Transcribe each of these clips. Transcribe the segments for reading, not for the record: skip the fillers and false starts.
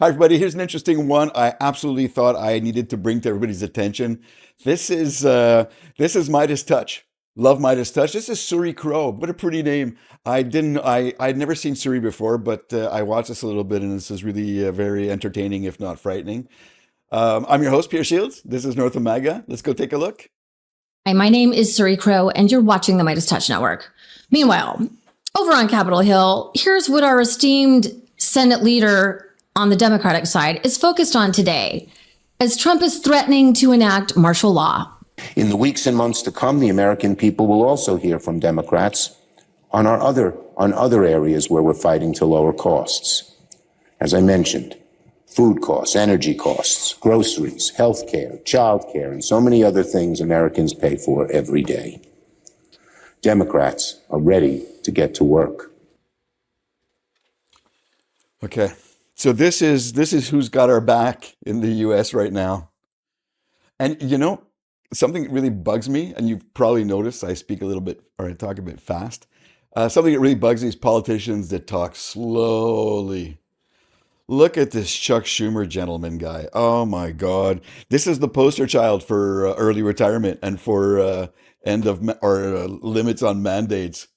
Hi, everybody. Here's an interesting one. I absolutely thought I needed to bring to everybody's attention. This is Meidas Touch. Love Meidas Touch. This is Suri Crow. What a pretty name. I'd never seen Suri before, but I watched this a little bit, and this is really very entertaining, if not frightening. I'm your host, Pierre Shields. This is North Omega. Let's go take a look. Hi, my name is Suri Crow, and you're watching the Meidas Touch Network. Meanwhile, over on Capitol Hill, here's what our esteemed Senate leader on the Democratic side is focused on today, as Trump is threatening to enact martial law. In the weeks and months to come, the American people will also hear from Democrats on other areas where we're fighting to lower costs. As I mentioned, food costs, energy costs, groceries, health care, child care, and so many other things Americans pay for every day. Democrats are ready to get to work. Okay. So this is who's got our back in the US right now. And something that really bugs me, and you've probably noticed I speak a little bit or I talk a bit fast. Something that really bugs these politicians that talk slowly. Look at this Chuck Schumer gentleman guy. Oh my God. This is the poster child for early retirement and for end of limits on mandates.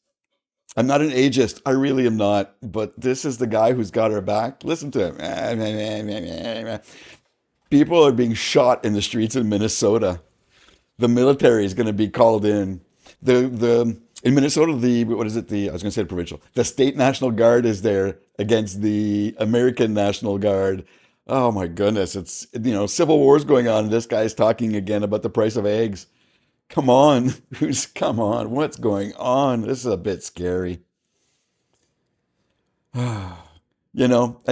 I'm not an ageist. I really am not. But this is the guy who's got our back. Listen to him. People are being shot in the streets in Minnesota. The military is going to be called in. The in Minnesota, the what is it? The I was going to say the provincial. The state National Guard is there against the American National Guard. Oh my goodness! It's civil war's going on. And this guy's talking again about the price of eggs. Come on, come on? What's going on? This is a bit scary. And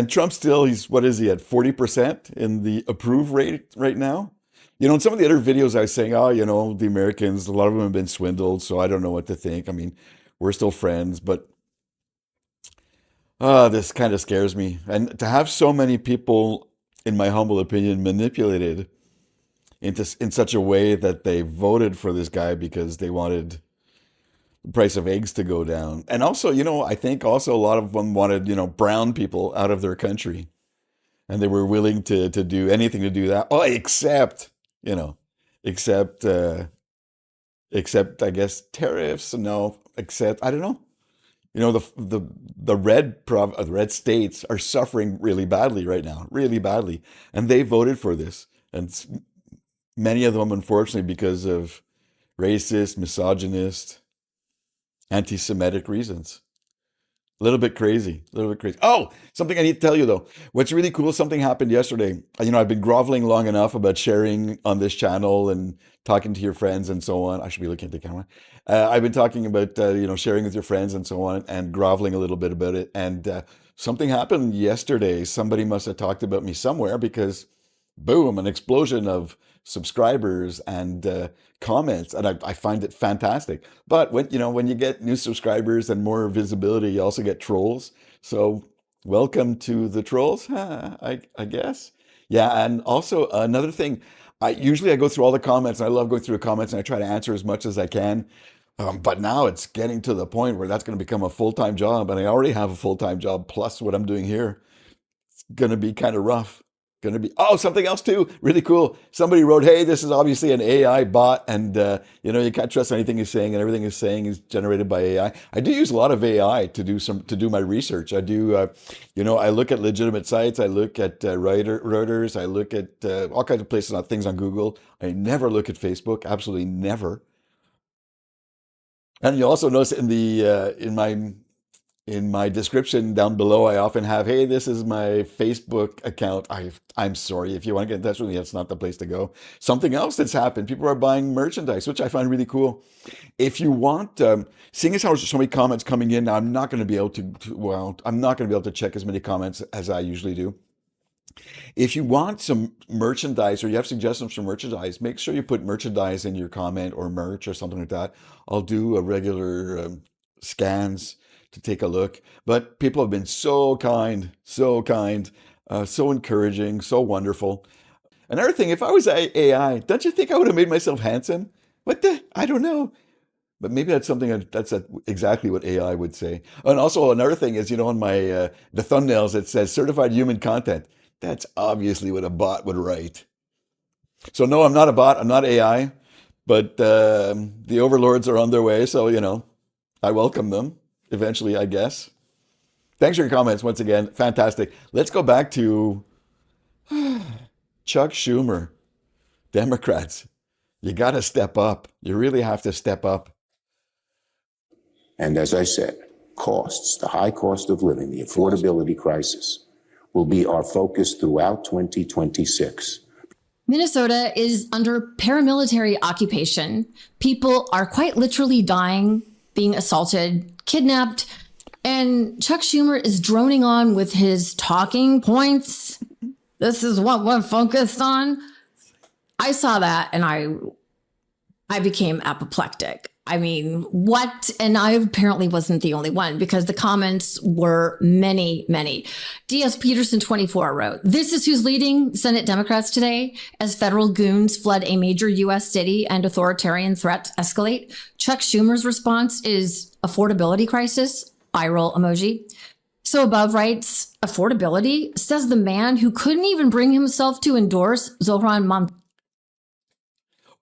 Trump still, what is he at 40% in the approve rate right now? In some of the other videos I was saying, oh, the Americans, a lot of them have been swindled, so I don't know what to think. I mean, we're still friends, but this kind of scares me. And to have so many people, in my humble opinion, manipulated in such a way that they voted for this guy because they wanted the price of eggs to go down. And also, I think also a lot of them wanted, brown people out of their country. And they were willing to do anything to do that. Oh, you know, except, except I guess tariffs. No, except, I don't know. The red states are suffering really badly right now, really badly. And they voted for this. And many of them, unfortunately, because of racist, misogynist, anti-Semitic reasons. A little bit crazy, a little bit crazy. Oh, something I need to tell you though. What's really cool, something happened yesterday. I've been groveling long enough about sharing on this channel and talking to your friends and so on. I should be looking at the camera. I've been talking about, sharing with your friends and so on and groveling a little bit about it. And something happened yesterday. Somebody must have talked about me somewhere because boom, an explosion of subscribers and comments, and I find it fantastic. But when you get new subscribers and more visibility, you also get trolls. So welcome to the trolls, I guess. Yeah, and also another thing, I go through all the comments, and I love going through the comments, and I try to answer as much as I can. But now it's getting to the point where that's going to become a full-time job, and I already have a full-time job plus what I'm doing here. Going to be kind of rough. Going to be, oh, something else too, really cool. Somebody wrote, hey, this is obviously an AI bot, and you can't trust anything he's saying, and everything he's saying is generated by AI. I do use a lot of AI to do my research. I do, I look at legitimate sites, I look at Reuters, I look at all kinds of places, things on Google. I never look at Facebook, absolutely never. And you also notice in my description down below, I often have, hey, this is my Facebook account. I'm sorry. If you want to get in touch with me, that's not the place to go. Something else that's happened, people are buying merchandise, which I find really cool. If you want, seeing as how there's so many comments coming in, I'm not going to be able I'm not going to be able to check as many comments as I usually do. If you want some merchandise or you have suggestions for merchandise, make sure you put merchandise in your comment or merch or something like that. I'll do a regular scans to take a look. But people have been so kind, so encouraging, so wonderful. Another thing, if I was AI, don't you think I would have made myself handsome? I don't know. But maybe that's something that's exactly what AI would say. And also another thing is, on my the thumbnails, it says certified human content. That's obviously what a bot would write. So no, I'm not a bot. I'm not AI, but the overlords are on their way. So, I welcome them eventually, I guess. Thanks for your comments once again. Fantastic. Let's go back to Chuck Schumer. Democrats, you got to step up. You really have to step up. And as I said, costs, the high cost of living, the affordability crisis will be our focus throughout 2026. Minnesota is under paramilitary occupation. People are quite literally dying, being assaulted, kidnapped, and Chuck Schumer is droning on with his talking points. This is what we're focused on. I saw that and I became apoplectic. I mean, what? And I apparently wasn't the only one because the comments were many, many. D.S. Peterson 24 wrote, "This is who's leading Senate Democrats today as federal goons flood a major U.S. city and authoritarian threats escalate. Chuck Schumer's response is affordability crisis, eye roll emoji." So Above writes, affordability, says the man who couldn't even bring himself to endorse Zohran Mamdani.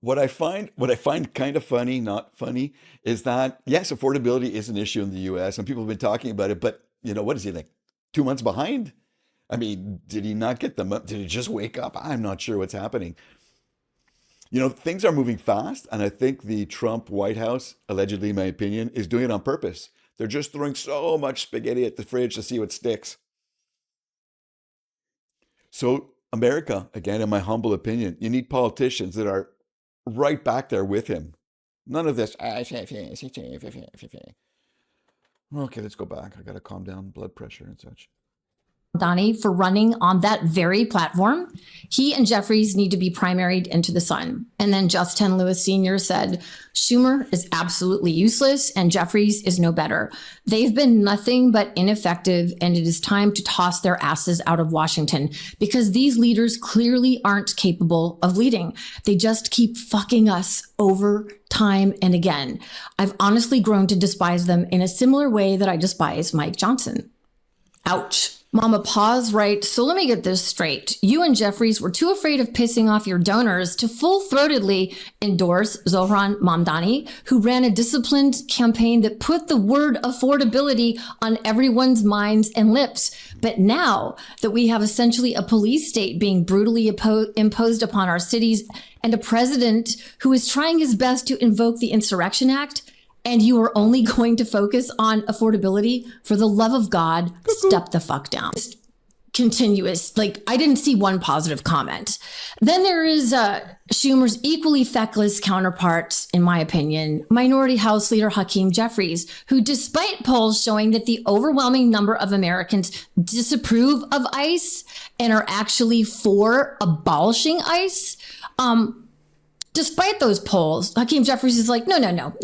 What I find kind of funny, not funny, is that yes, affordability is an issue in the U.S. and people have been talking about it. But what is he, like 2 months behind? I mean, did he not get them up? Did he just wake up? I'm not sure what's happening. Things are moving fast, and I think the Trump White House, allegedly, in my opinion, is doing it on purpose. They're just throwing so much spaghetti at the fridge to see what sticks. So America, again, in my humble opinion, you need politicians that are right back there with him. None of this. Okay, let's go back. I got to calm down blood pressure and such. Donnie for running on that very platform. He and Jeffries need to be primaried into the sun. And then Justin Lewis Sr. said, Schumer is absolutely useless and Jeffries is no better. They've been nothing but ineffective, and it is time to toss their asses out of Washington because these leaders clearly aren't capable of leading. They just keep fucking us over time and again. I've honestly grown to despise them in a similar way that I despise Mike Johnson. Ouch. Mama Paws writes, so let me get this straight. You and Jeffries were too afraid of pissing off your donors to full-throatedly endorse Zohran Mamdani, who ran a disciplined campaign that put the word affordability on everyone's minds and lips. But now that we have essentially a police state being brutally imposed upon our cities and a president who is trying his best to invoke the Insurrection Act, and you are only going to focus on affordability, for the love of God, step the fuck down. Continuous, I didn't see one positive comment. Then there is Schumer's equally feckless counterpart, in my opinion, Minority House Leader Hakeem Jeffries, who, despite polls showing that the overwhelming number of Americans disapprove of ICE and are actually for abolishing ICE, despite those polls, Hakeem Jeffries is like, no,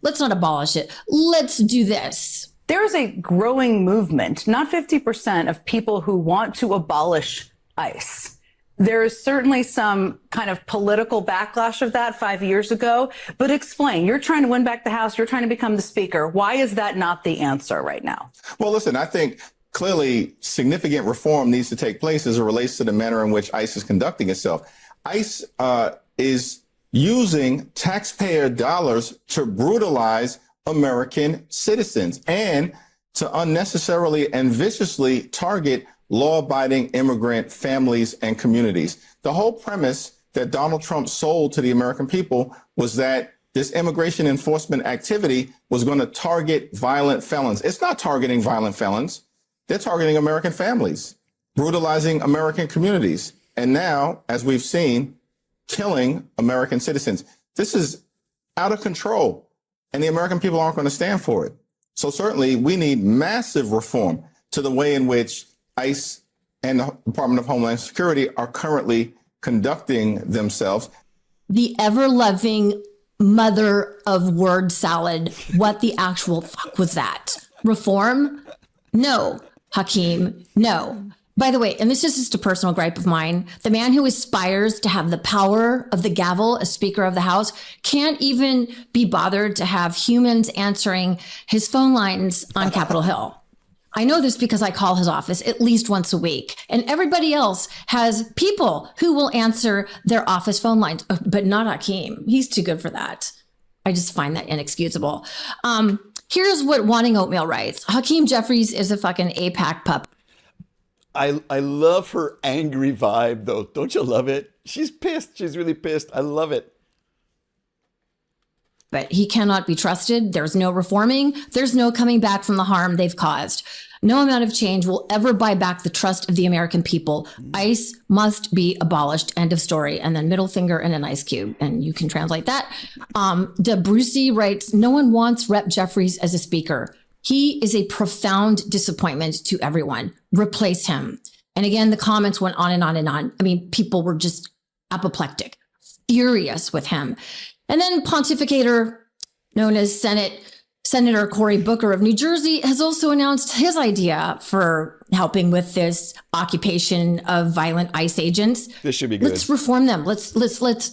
let's not abolish it. Let's do this. There is a growing movement, not 50% of people who want to abolish ICE. There is certainly some kind of political backlash of that 5 years ago. But explain, you're trying to win back the House. You're trying to become the Speaker. Why is that not the answer right now? Well, listen, I think clearly significant reform needs to take place as it relates to the manner in which ICE is conducting itself. ICE is using taxpayer dollars to brutalize American citizens and to unnecessarily and viciously target law-abiding immigrant families and communities. The whole premise that Donald Trump sold to the American people was that this immigration enforcement activity was going to target violent felons. It's not targeting violent felons. They're targeting American families, brutalizing American communities. And now, as we've seen, killing American citizens. This is out of control, and the American people aren't going to stand for it. So certainly we need massive reform to the way in which ICE and the Department of Homeland Security are currently conducting themselves. The ever-loving mother of word salad. What the actual fuck was that? Reform? No. Hakeem, no. By the way, and this is just a personal gripe of mine, the man who aspires to have the power of the gavel as Speaker of the House can't even be bothered to have humans answering his phone lines on Capitol Hill. I know this because I call his office at least once a week, and everybody else has people who will answer their office phone lines, but not Hakeem. He's too good for that. I just find that inexcusable. Here's what Wanting Oatmeal writes. Hakeem Jeffries is a fucking APAC pup. I love her angry vibe, though. Don't you love it? She's pissed. She's really pissed. I love it. But he cannot be trusted. There's no reforming. There's no coming back from the harm they've caused. No amount of change will ever buy back the trust of the American people. ICE must be abolished. End of story. And then middle finger and an ice cube. And you can translate that. De Brucey writes, no one wants Rep. Jeffries as a speaker. He is a profound disappointment to everyone. Replace him. And again, the comments went on and on and on. I mean, people were just apoplectic, furious with him. And then pontificator known as Senator Cory Booker of New Jersey has also announced his idea for helping with this occupation of violent ICE agents. This should be good. Let's reform them. Let's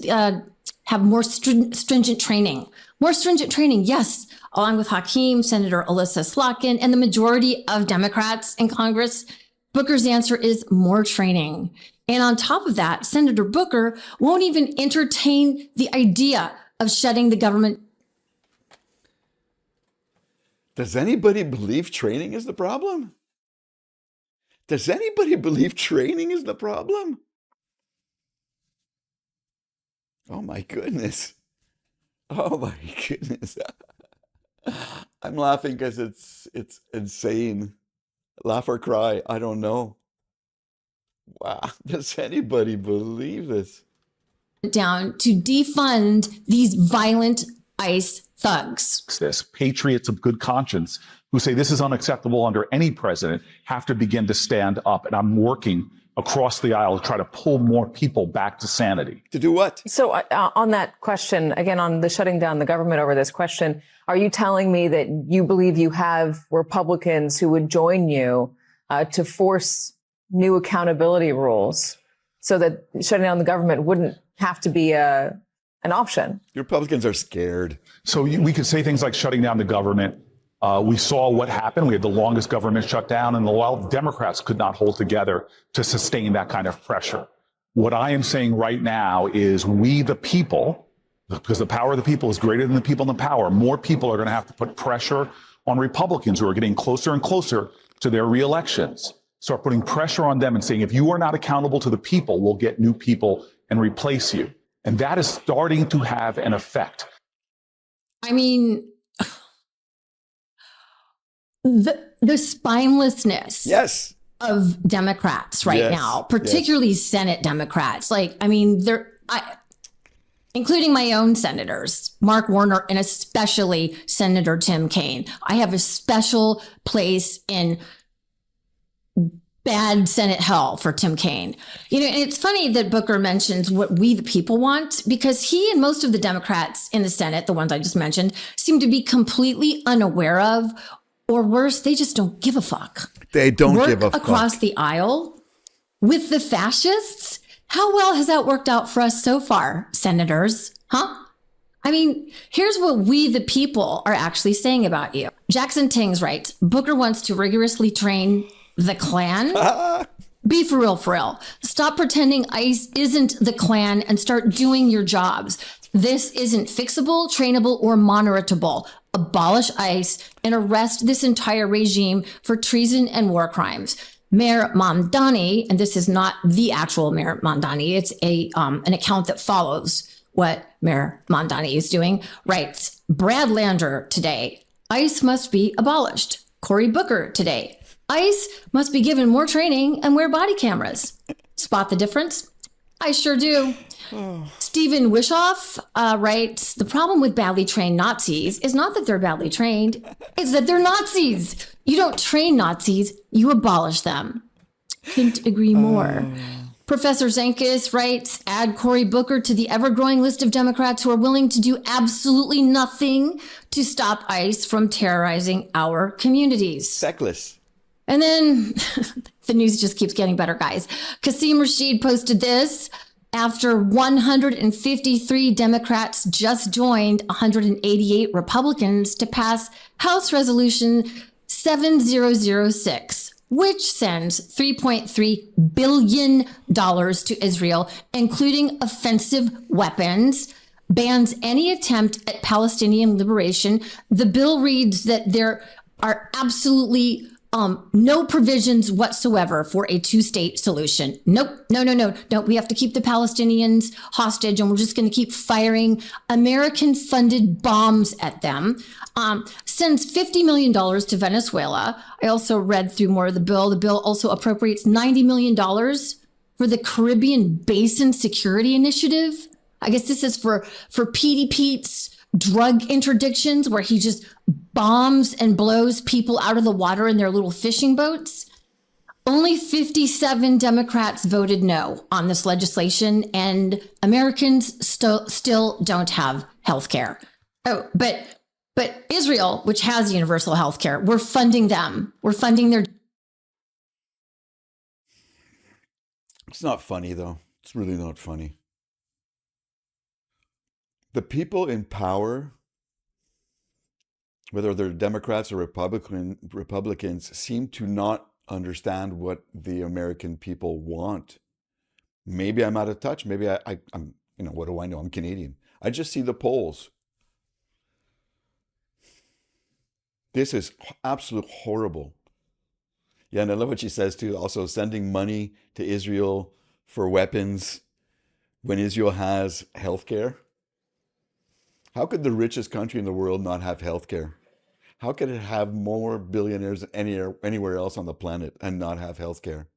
have more stringent training. More stringent training, yes, along with Hakeem, Senator Alyssa Slotkin, and the majority of Democrats in Congress. Booker's answer is more training. And on top of that, Senator Booker won't even entertain the idea of shutting the government. Does anybody believe training is the problem? Does anybody believe training is the problem? Oh my goodness. Oh my goodness. I'm laughing because it's insane. Laugh or cry, I don't know. Wow, does anybody believe this? Down to defund these violent ICE thugs. This patriots of good conscience who say this is unacceptable under any president have to begin to stand up. And I'm working across the aisle to try to pull more people back to sanity. To do what? So on that question, again, on the shutting down the government over this question, are you telling me that you believe you have Republicans who would join you to force new accountability rules so that shutting down the government wouldn't have to be an option? The Republicans are scared. So we could say things like shutting down the government. We saw what happened. We had the longest government shutdown in a while. Democrats could not hold together to sustain that kind of pressure. What I am saying right now is we, the people, because the power of the people is greater than the people in the power, more people are going to have to put pressure on Republicans who are getting closer and closer to their reelections. Start putting pressure on them and saying, if you are not accountable to the people, we'll get new people and replace you. And that is starting to have an effect. I mean, the spinelessness Yes. of Democrats right Yes, now, particularly Senate Democrats. Like, I mean, including my own senators, Mark Warner, and especially Senator Tim Kaine. I have a special place in bad Senate hell for Tim Kaine. You know, and it's funny that Booker mentions what we the people want, because he and most of the Democrats in the Senate, the ones I just mentioned, seem to be completely unaware of, or worse, they just don't give a fuck. They don't give a Work fuck. across the aisle with the fascists? How well has that worked out for us so far, senators? Huh? I mean, here's what we, the people, are actually saying about you. Jackson Tings writes, Booker wants to rigorously train the Klan. Be for real, for real. Stop pretending ICE isn't the Klan and start doing your jobs. This isn't fixable, trainable, or monitorable. Abolish ICE and arrest this entire regime for treason and war crimes. Mayor Mamdani, and this is not the actual Mayor Mamdani, it's an account that follows what Mayor Mamdani is doing, writes, Brad Lander today, ICE must be abolished. Cory Booker today, ICE must be given more training and wear body cameras. Spot the difference? I sure do. Stephen Wishoff writes, the problem with badly trained Nazis is not that they're badly trained, it's that they're Nazis. You don't train Nazis, you abolish them. Couldn't agree more. Professor Zenkis writes, add Cory Booker to the ever-growing list of Democrats who are willing to do absolutely nothing to stop ICE from terrorizing our communities. Feckless. And then the news just keeps getting better, guys. Qasim Rashid posted this. After 153 Democrats just joined 188 Republicans to pass House Resolution 7006, which sends $3.3 billion to Israel, including offensive weapons, bans any attempt at Palestinian liberation. The bill reads that there are absolutely no provisions whatsoever for a two-state solution. Nope, no. We have to keep the Palestinians hostage, and we're just going to keep firing American-funded bombs at them. Sends $50 million to Venezuela. I also read through more of the bill. The bill also appropriates $90 million for the Caribbean Basin Security Initiative. I guess this is for Petey Pete's drug interdictions, where he just bombs and blows people out of the water in their little fishing boats. Only 57 Democrats voted no on this legislation, and Americans still don't have health care. Oh, but Israel, which has universal health care, we're funding them. We're funding their... It's not funny, though. It's really not funny. The people in power, whether they're Democrats or Republicans, seem to not understand what the American people want. Maybe I'm out of touch. Maybe I'm, what do I know? I'm Canadian. I just see the polls. This is absolute horrible. Yeah, and I love what she says too. Also, sending money to Israel for weapons when Israel has health care. How could the richest country in the world not have health care? How could it have more billionaires than anywhere else on the planet and not have health care?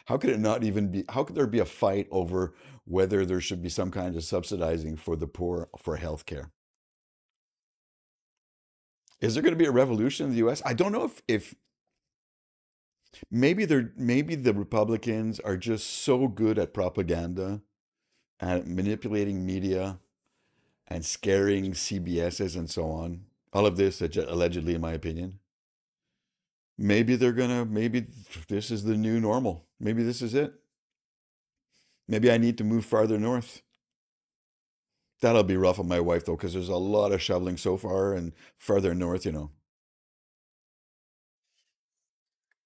How could it not even be, how could there be a fight over whether there should be some kind of subsidizing for the poor for health care? Is there going to be a revolution in the US? I don't know if maybe the Republicans are just so good at propaganda and manipulating media and scaring CBSs and so on. All of this, allegedly, in my opinion. Maybe this is the new normal. Maybe this is it. Maybe I need to move farther north. That'll be rough on my wife, though, because there's a lot of shoveling so far and farther north,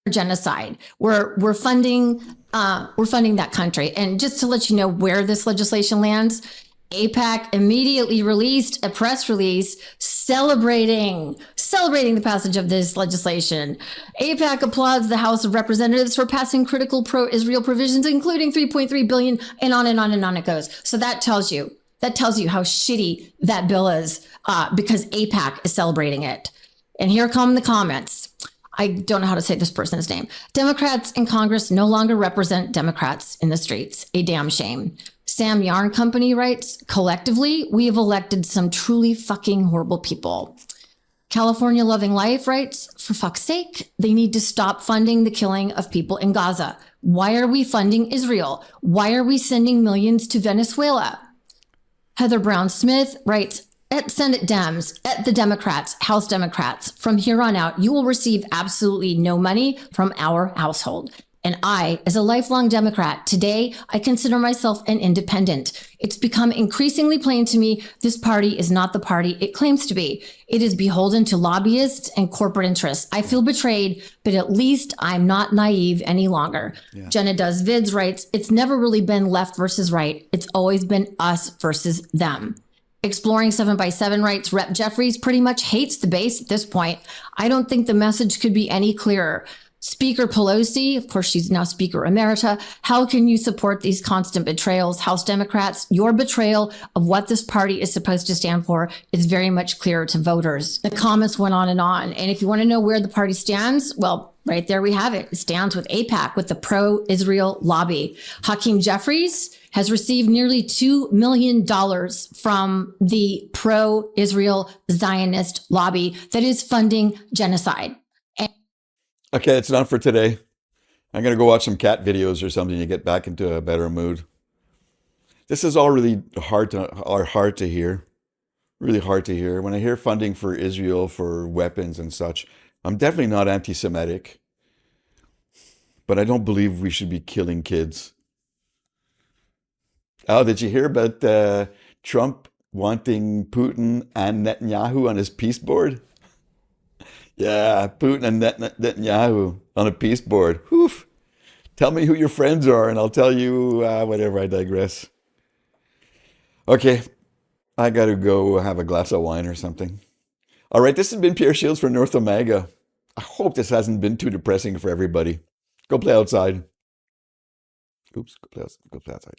genocide. We're funding that country. And just to let you know where this legislation lands, AIPAC immediately released a press release celebrating the passage of this legislation. AIPAC applauds the House of Representatives for passing critical pro-Israel provisions, including $3.3 billion, and on and on and on it goes. So that tells you how shitty that bill is, because AIPAC is celebrating it. And here come the comments. I don't know how to say this person's name. Democrats in Congress no longer represent Democrats in the streets. A damn shame. Sam Yarn Company writes, collectively, we have elected some truly fucking horrible people. California Loving Life writes, for fuck's sake, they need to stop funding the killing of people in Gaza. Why are we funding Israel? Why are we sending millions to Venezuela? Heather Brown Smith writes, at Senate Dems, at the Democrats, House Democrats, from here on out, you will receive absolutely no money from our household. And I, as a lifelong Democrat, today, I consider myself an independent. It's become increasingly plain to me this party is not the party it claims to be. It is beholden to lobbyists and corporate interests. I feel betrayed, but at least I'm not naive any longer. Yeah. Jenna Does Vids writes, it's never really been left versus right. It's always been us versus them. Exploring 7x7 writes, Rep. Jeffries pretty much hates the base at this point. I don't think the message could be any clearer. Speaker Pelosi, of course, she's now Speaker Emerita. How can you support these constant betrayals? House Democrats, your betrayal of what this party is supposed to stand for is very much clear to voters. The comments went on. And if you want to know where the party stands, well, right there we have it. It stands with AIPAC, with the pro-Israel lobby. Hakeem Jeffries has received nearly $2 million from the pro-Israel Zionist lobby that is funding genocide. Okay, it's not for today. I'm going to go watch some cat videos or something to get back into a better mood. This is all really hard to hear. Really hard to hear. When I hear funding for Israel for weapons and such, I'm definitely not anti-Semitic. But I don't believe we should be killing kids. Oh, did you hear about Trump wanting Putin and Netanyahu on his peace board? Yeah, Putin and Netanyahu on a peace board. Oof. Tell me who your friends are, and I'll tell you whatever. I digress. Okay, I got to go have a glass of wine or something. All right, this has been Pierre Shields for North Omega. I hope this hasn't been too depressing for everybody. Go play outside. Oops, go play outside.